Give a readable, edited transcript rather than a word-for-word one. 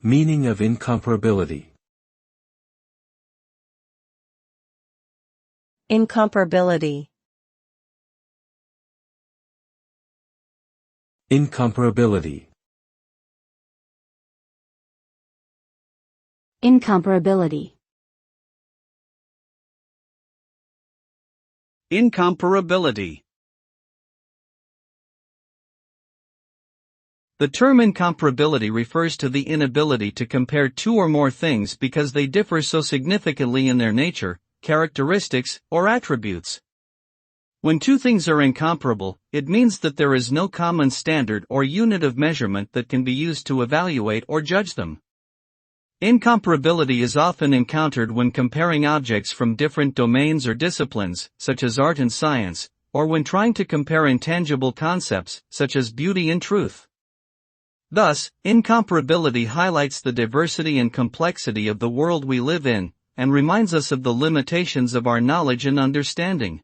Meaning of incomparability. Incomparability. Incomparability. Incomparability. Incomparability. The term incomparability refers to the inability to compare two or more things because they differ so significantly in their nature, characteristics, or attributes. When two things are incomparable, it means that there is no common standard or unit of measurement that can be used to evaluate or judge them. Incomparability is often encountered when comparing objects from different domains or disciplines, such as art and science, or when trying to compare intangible concepts, such as beauty and truth. Thus, incomparability highlights the diversity and complexity of the world we live in, and reminds us of the limitations of our knowledge and understanding.